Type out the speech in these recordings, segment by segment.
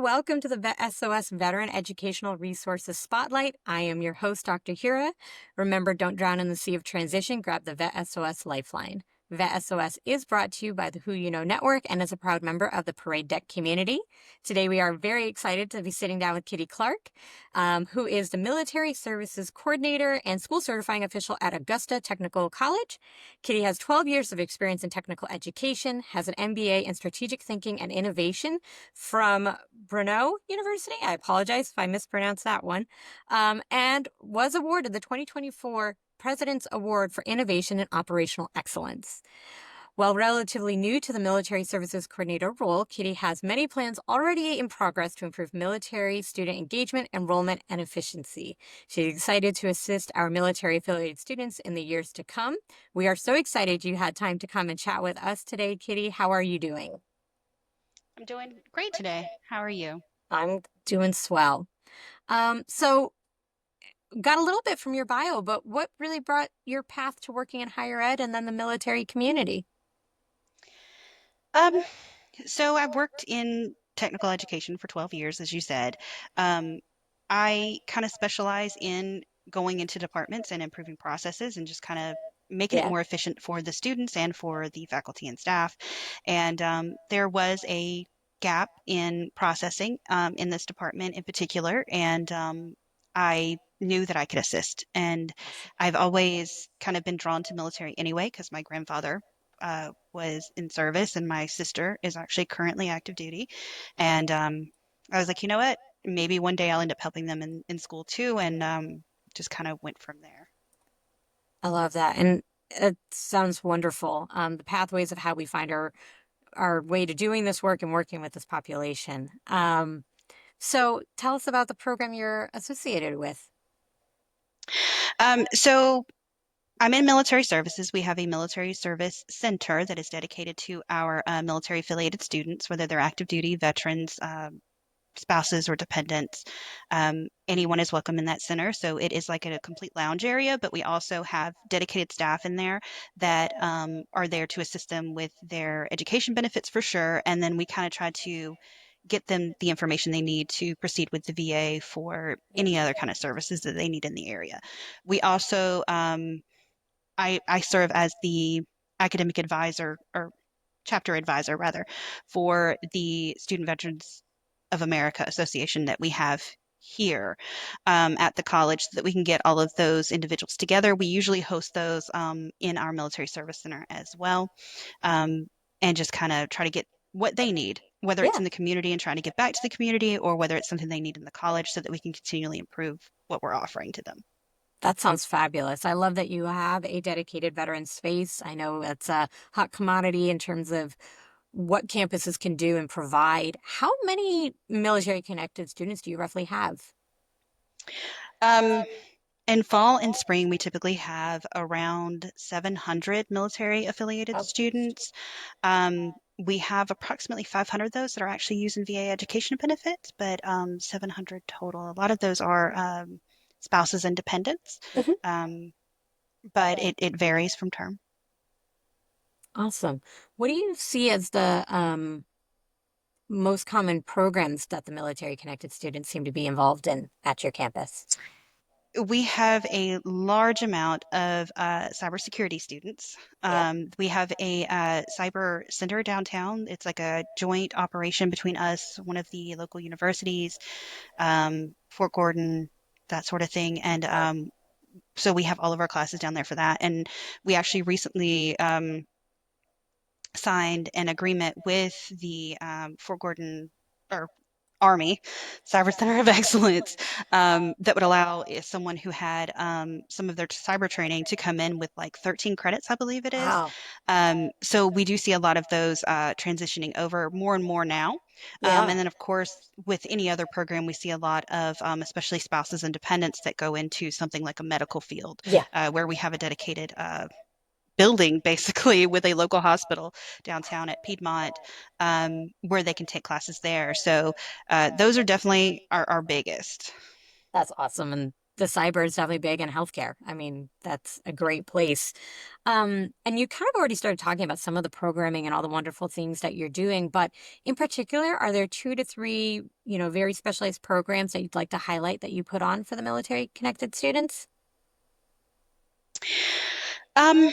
welcome to the S.O.S. Veteran Educational Resources Spotlight. I am your host, Dr. Hira. Remember, don't drown in the sea of transition. Grab the Vet S.O.S. Lifeline. Vet S.O.S. is brought to you by the Who You Know Network and is a proud member of the Parade Deck community. Today, we are very excited to be sitting down with Kittie Clark, who is the Military Services Coordinator and School Certifying Official at Augusta Technical College. Kittie has 12 years of experience in technical education, has an MBA in Strategic Thinking and Innovation from Brno University. I apologize if I mispronounced that one. And was awarded the 2024 President's Award for Innovation and Operational Excellence. While relatively new to the Military Services Coordinator role, Kittie has many plans already in progress to improve military student engagement, enrollment, and efficiency. She's excited to assist our military-affiliated students in the years to come. We are so excited you had time to come and chat with us today, Kittie. How are you doing? I'm doing great today. How are you? I'm doing swell. So got a little bit from your bio, but what really brought your path to working in higher ed and then the military community? Um, so I've worked in technical education for 12 years, as you said. Um, I kind of specialize in going into departments and improving processes and just kind of making it Yeah. more efficient for the students and for the faculty and staff. And there was a gap in processing in this department in particular, and I knew that I could assist. And Awesome. I've always kind of been drawn to military anyway, because my grandfather was in service, and my sister is actually currently active duty. And I was like, you know what? Maybe one day I'll end up helping them in school too, and just kind of went from there. I love that. And it sounds wonderful. The pathways of how we find our way to doing this work and working with this population. So tell us about the program you're associated with. So I'm in military services. We have a military service center that is dedicated to our military affiliated students, whether they're active duty, veterans, spouses, or dependents. Anyone is welcome in that center. So it is like a complete lounge area, but we also have dedicated staff in there that are there to assist them with their education benefits for sure. And then we kind of try to get them the information they need to proceed with the VA for any other kind of services that they need in the area. We also, I serve as the academic advisor or chapter advisor rather for the Student Veterans of America Association that we have here at the college so that we can get all of those individuals together. We usually host those in our military service center as well, and just kind of try to get what they need, whether it's Yeah. in the community and trying to get back to the community, or whether it's something they need in the college so that we can continually improve what we're offering to them. That sounds fabulous. I love that you have a dedicated veteran space. I know it's a hot commodity in terms of what campuses can do and provide. How many military connected students do you roughly have? Um, In fall and spring, we typically have around 700 military affiliated Oh, students. We have approximately 500 of those that are actually using VA education benefits, but 700 total. A lot of those are spouses and dependents, mhm. um, but it varies from term. Awesome. What do you see as the most common programs that the military connected students seem to be involved in at your campus? We have a large amount of cybersecurity students. Yeah. We have a cyber center downtown. It's like a joint operation between us, one of the local universities, Fort Gordon, that sort of thing. And Right. so we have all of our classes down there for that. And we actually recently signed an agreement with the Fort Gordon or Army Cyber Center of Excellence that would allow someone who had some of their cyber training to come in with like 13 credits, I believe it is. Wow. So we do see a lot of those transitioning over more and more now. Yeah. And then, of course, with any other program, we see a lot of, especially spouses and dependents, that go into something like a medical field, Yeah. where we have a dedicated building basically with a local hospital downtown at Piedmont, where they can take classes there. So those are definitely our biggest. That's awesome. And the cyber is definitely big in healthcare. I mean, that's a great place. And you kind of already started talking about some of the programming and all the wonderful things that you're doing, but in particular, are there 2 to 3, very specialized programs that you'd like to highlight that you put on for the military connected students? Um,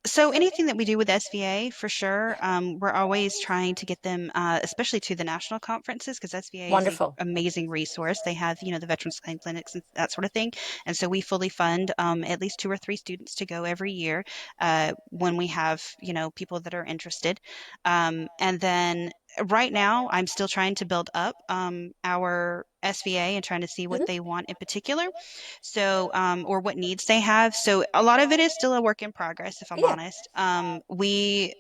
So anything that we do with SVA, for sure, we're always trying to get them, especially to the national conferences, because SVA is an Wonderful. amazing resource. They have, the Veterans Claim Clinics and that sort of thing. And so we fully fund at least 2 or 3 students to go every year when we have, people that are interested. And then right now, I'm still trying to build up our SVA and trying to see what Mhm. they want in particular. So, or what needs they have. So a lot of it is still a work in progress, if I'm Yeah. honest. We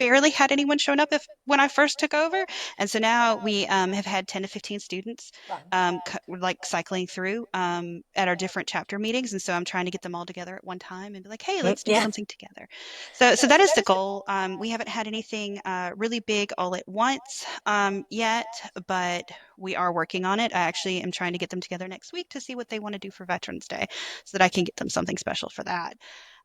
barely had anyone showing up if when I first took over, and so now we have had 10 to 15 students Wow. like cycling through at our different chapter meetings, and so I'm trying to get them all together at one time and be like, hey, let's do Yeah. something together. So that is the goal. We haven't had anything really big all at once yet, but we are working on it. I actually am trying to get them together next week to see what they want to do for Veterans Day, so that I can get them something special for that.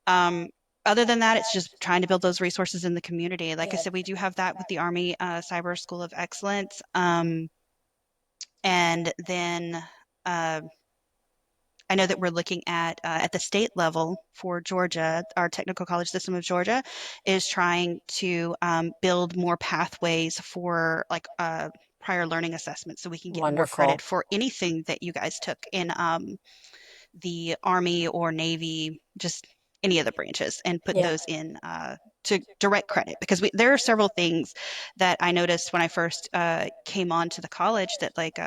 Um, Other than that, it's just trying to build those resources in the community. Like I said, we do have that with the Army Cyber School of Excellence. And then uh, I know that we're looking at the state level for Georgia, our technical college system of Georgia is trying to build more pathways for like prior learning assessments so we can get more credit Wonderful. for anything that you guys took in the Army or Navy, just any of the branches, and put Yeah. those in to direct credit because there are several things that I noticed when I first came on to the college that like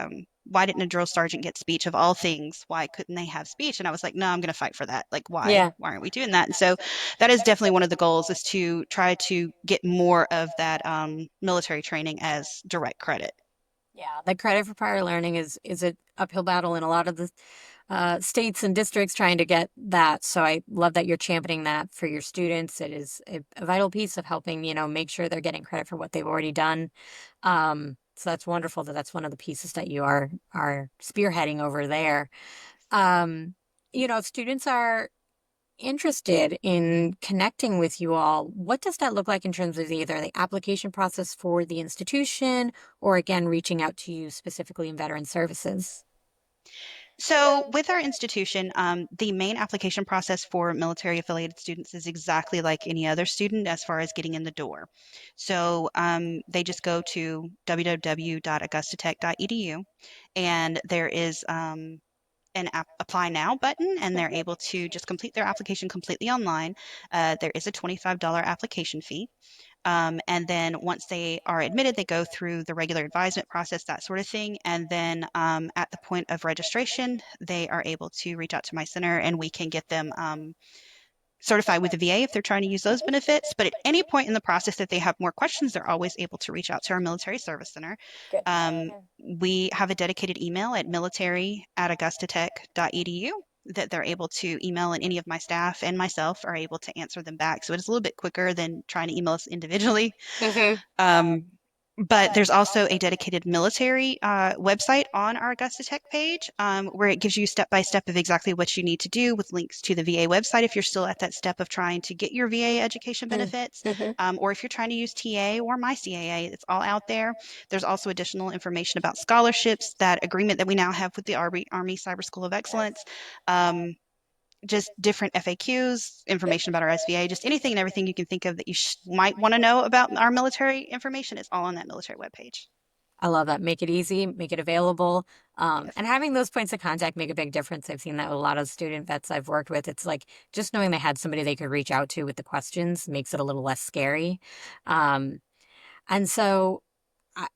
why didn't a drill sergeant get speech of all things? Why couldn't they have speech? And I was like, no, I'm going to fight for that. Like, why? Yeah. Why aren't we doing that? And so that is definitely one of the goals is to try to get more of that military training as direct credit. Yeah, the credit for prior learning is an uphill battle in a lot of the states and districts trying to get that. So I love that you're championing that for your students. It is a vital piece of helping, make sure they're getting credit for what they've already done. So that's wonderful that that's one of the pieces that you are spearheading over there. Um, if students are interested in connecting with you all, what does that look like in terms of either the application process for the institution or again reaching out to you specifically in veteran services? So, with our institution, the main application process for military affiliated students is exactly like any other student as far as getting in the door. So, they just go to www.augustatech.edu and there is an apply now button, and they're able to just complete their application completely online. There is a $25 application fee. And then once they are admitted, they go through the regular advisement process, that sort of thing. And then at the point of registration, they are able to reach out to my center and we can get them certified with the VA if they're trying to use those benefits. But at any point in the process, if they have more questions, they're always able to reach out to our military service center. Good. We have a dedicated email at military@augustatech.edu that they're able to email, and any of my staff and myself are able to answer them back. So it's a little bit quicker than trying to email us individually. Mm-hmm. Um, but there's also a dedicated military website on our Augusta Tech page where it gives you step by step of exactly what you need to do with links to the VA website if you're still at that step of trying to get your VA education benefits, Mm-hmm. or if you're trying to use TA or my CAA, it's all out there. There's also additional information about scholarships, that agreement that we now have with the Army Cyber School of Excellence. Um, just different FAQs, information about our SVA, just anything and everything you can think of that you might want to know about our military information is all on that military webpage. I love that. Make it easy, make it available. Yes. And having those points of contact make a big difference. I've seen that with a lot of student vets I've worked with. It's like just knowing they had somebody they could reach out to with the questions makes it a little less scary. Um, and so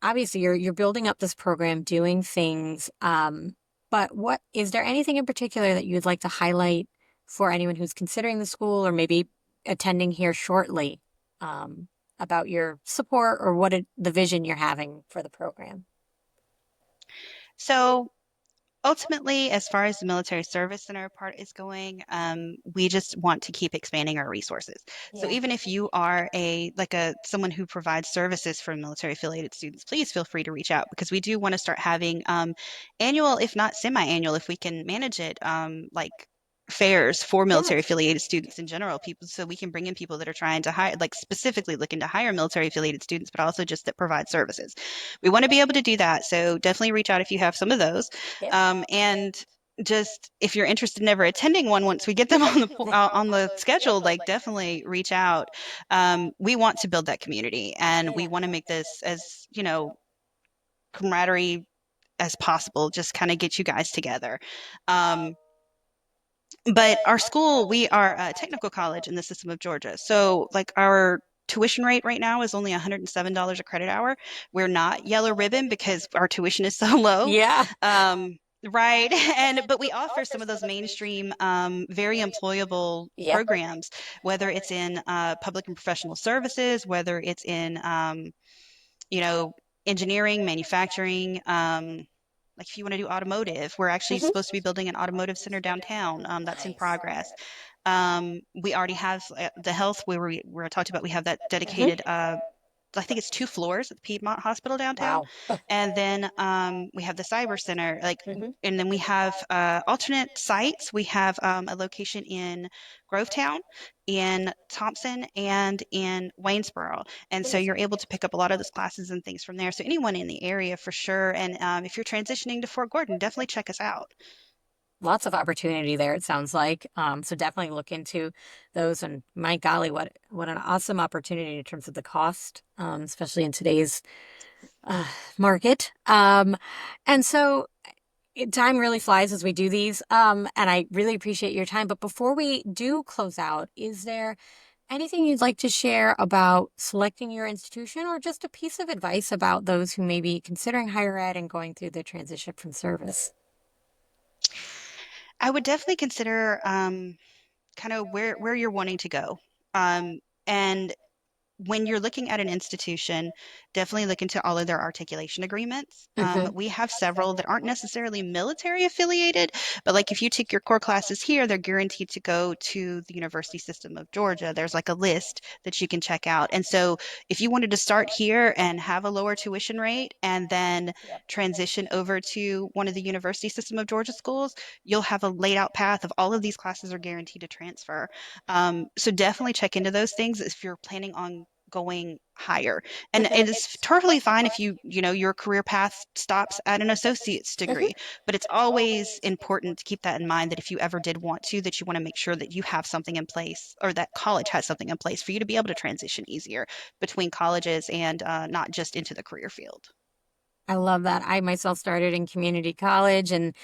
obviously you're building up this program, doing things. But what is there anything in particular that you'd like to highlight for anyone who's considering the school or maybe attending here shortly about your support or the vision you're having for the program? So Ultimately, as far as the military service center part is going, we just want to keep expanding our resources. So Yeah. even if you are a someone who provides services for military affiliated students, please feel free to reach out because we do want to start having annual, if not semi-annual, if we can manage it, like fairs for Yeah. military affiliated students in general, people so we can bring in people that are trying to hire, like specifically looking to hire military affiliated students, but also just that provide services. We want to be able to do that. So definitely reach out if you have some of those. Yep. And just if you're interested in ever attending one, once we get them on the schedule, like definitely reach out. We want to build that community, and we Yeah. want to make this as camaraderie as possible. Just kind of get you guys together. Um, but our school, we are a technical college in the system of Georgia. So like our tuition rate right now is only $107 a credit hour. We're not yellow ribbon because our tuition is so low. Yeah. Right. And but we offer some of those mainstream, very employable Yep. programs, whether it's in public and professional services, whether it's in you know, engineering, manufacturing, like if you want to do automotive, we're actually Hmm. supposed to be building an automotive center downtown. That's in Nice. progress. We already have the health where I talked about, we have that Hmm. dedicated I think it's 2 floors at the Piedmont Hospital downtown. Wow. And then we have the cyber center, Hmm. and then we have alternate sites. We have a location in Grovetown, in Thompson, and in Waynesboro. And so you're able to pick up a lot of those classes and things from there. So anyone in the area for sure. And if you're transitioning to Fort Gordon, definitely check us out. Lots of opportunity there, it sounds like. So definitely look into those. And my golly, what an awesome opportunity in terms of the cost, especially in today's uh, market. And so time really flies as we do these. And I really appreciate your time. But before we do close out, is there anything you'd like to share about selecting your institution or just a piece of advice about those who may be considering higher ed and going through the transition from service? I would definitely consider kind of where you're wanting to go. And when you're looking at an institution, definitely look into all of their articulation agreements. Hmm. We have several that aren't necessarily military affiliated, but like if you take your core classes here, they're guaranteed to go to the University System of Georgia. There's like a list that you can check out. And so if you wanted to start here and have a lower tuition rate and then Yep. transition over to one of the University System of Georgia schools, you'll have a laid out path of all of these classes are guaranteed to transfer. So definitely check into those things if you're planning on going higher. And Hmm. it is totally fine if your career path stops at an associate's degree, but it's always important to keep that in mind that if you ever did want to, that you want to make sure that you have something in place or that college has something in place for you to be able to transition easier between colleges and not just into the career field. I love that. I myself started in community college and,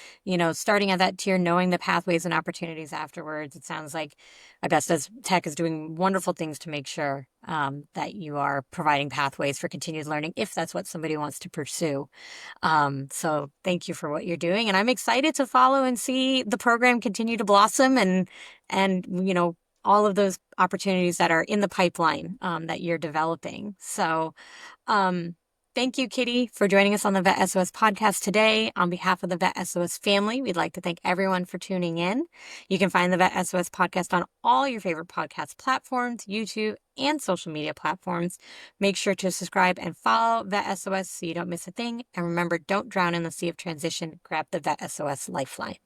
starting at that tier, knowing the pathways and opportunities afterwards. It sounds like Augusta Tech is doing wonderful things to make sure that you are providing pathways for continued learning if that's what somebody wants to pursue. So thank you for what you're doing. And I'm excited to follow and see the program continue to blossom and all of those opportunities that are in the pipeline that you're developing. So, um, thank you, Kittie, for joining us on the Vet SOS podcast today. On behalf of the Vet SOS family, we'd like to thank everyone for tuning in. You can find the Vet SOS podcast on all your favorite podcast platforms, YouTube, and social media platforms. Make sure to subscribe and follow Vet SOS so you don't miss a thing. And remember, don't drown in the sea of transition. Grab the Vet SOS lifeline.